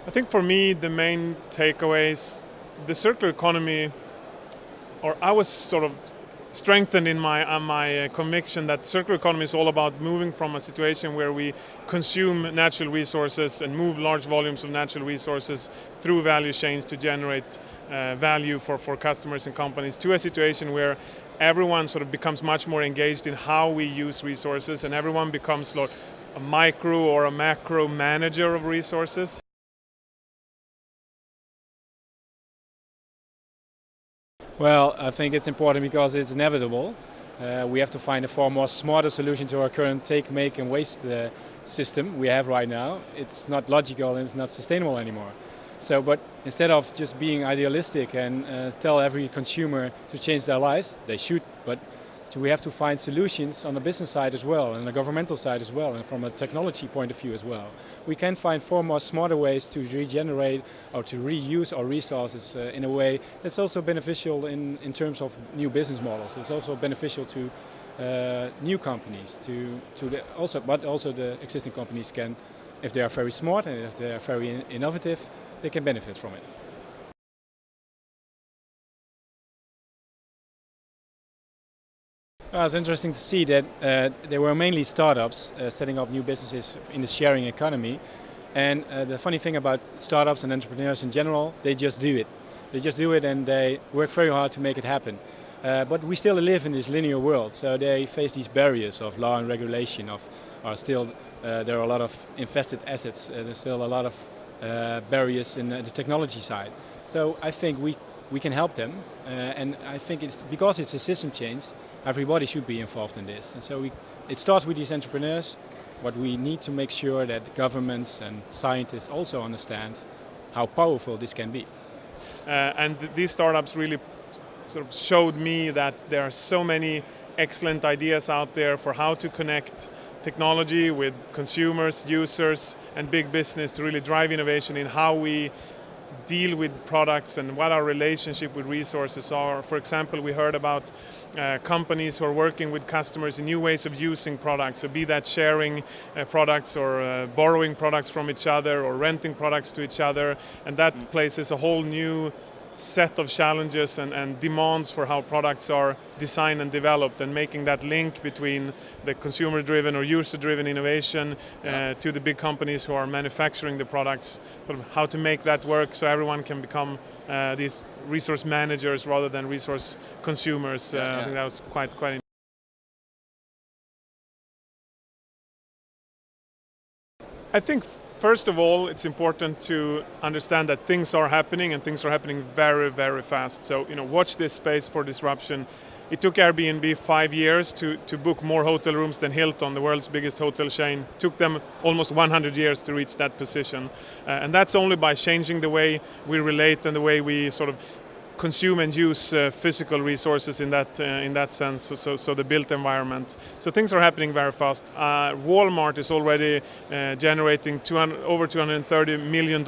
I think for me the main takeaways, the circular economy, or I was sort of strengthened in my conviction that circular economy is all about moving from a situation where we consume natural resources and move large volumes of natural resources through value chains to generate value for customers and companies, to a situation where everyone sort of becomes much more engaged in how we use resources, and everyone becomes like a micro or a macro manager of resources. Well, I think it's important because it's inevitable. We have to find a far more smarter solution to our current take, make and waste system we have right now. It's not logical and it's not sustainable anymore. But instead of just being idealistic and tell every consumer to change their lives, they should, but we have to find solutions on the business side as well, and the governmental side as well, and from a technology point of view as well. We can find far more smarter ways to regenerate or to reuse our resources in a way that's also beneficial in terms of new business models. It's also beneficial to new companies, but also the existing companies can, if they are very smart and if they are very innovative, they can benefit from it. It's interesting to see that there were mainly startups setting up new businesses in the sharing economy. And the funny thing about startups and entrepreneurs in general, they just do it. They just do it and they work very hard to make it happen. But we still live in this linear world, so they face these barriers of law and regulation. There are a lot of invested assets. There's still a lot of barriers in the technology side. So I think we can help them, and I think it's because it's a system change. Everybody should be involved in this, and so it starts with these entrepreneurs, but we need to make sure that governments and scientists also understand how powerful this can be. And these startups really sort of showed me that there are so many excellent ideas out there for how to connect technology with consumers, users, and big business to really drive innovation in how we deal with products and what our relationship with resources are. For example, we heard about companies who are working with customers in new ways of using products, so be that sharing products or borrowing products from each other or renting products to each other, and that places a whole new set of challenges and demands for how products are designed and developed, and making that link between the consumer-driven or user-driven innovation to the big companies who are manufacturing the products, sort of how to make that work so everyone can become these resource managers rather than resource consumers. I think that was quite interesting. I think first of all, it's important to understand that things are happening, and things are happening very, very fast. So, watch this space for disruption. It took Airbnb 5 years to book more hotel rooms than Hilton, the world's biggest hotel chain. It took them almost 100 years to reach that position. And that's only by changing the way we relate and the way we sort of consume and use physical resources in that sense, so the built environment. So things are happening very fast. Walmart is already generating over $230 million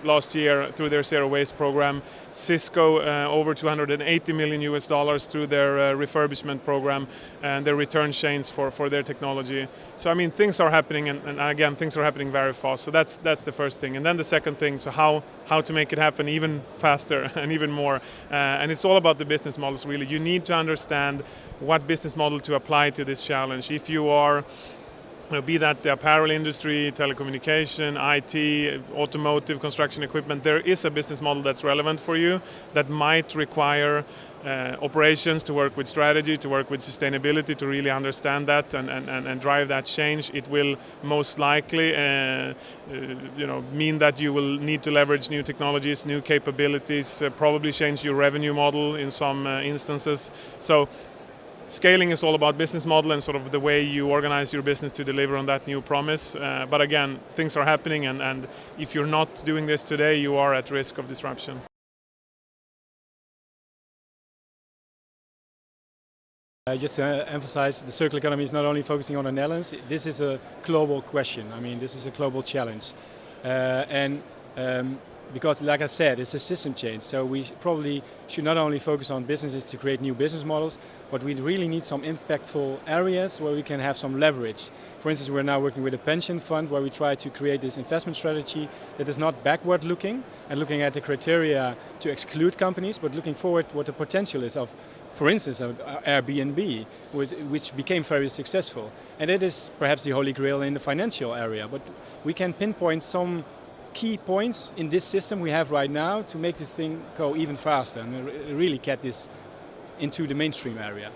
last year through their zero waste program. Cisco over $280 million US through their refurbishment program and their return chains for their technology. So I mean, things are happening, and again, things are happening very fast. So that's the first thing. And then the second thing, so how to make it happen even faster and even more. And it's all about the business models, really. You need to understand what business model to apply to this challenge. If you are, be that the apparel industry, telecommunication, IT, automotive, construction equipment, there is a business model that's relevant for you that might require operations to work with strategy, to work with sustainability, to really understand that and drive that change. It will most likely mean that you will need to leverage new technologies, new capabilities, probably change your revenue model in some instances. So scaling is all about business model and sort of the way you organize your business to deliver on that new promise. But again, things are happening, and if you're not doing this today, you are at risk of disruption. Just to emphasize, the circular economy is not only focusing on the Netherlands. This is a global question. I mean, this is a global challenge. because like I said, it's a system change. So we probably should not only focus on businesses to create new business models, but we really need some impactful areas where we can have some leverage. For instance, we're now working with a pension fund where we try to create this investment strategy that is not backward looking and looking at the criteria to exclude companies, but looking forward what the potential is of, for instance, Airbnb, which became very successful. And it is perhaps the holy grail in the financial area, but we can pinpoint some key points in this system we have right now to make this thing go even faster and really get this into the mainstream area.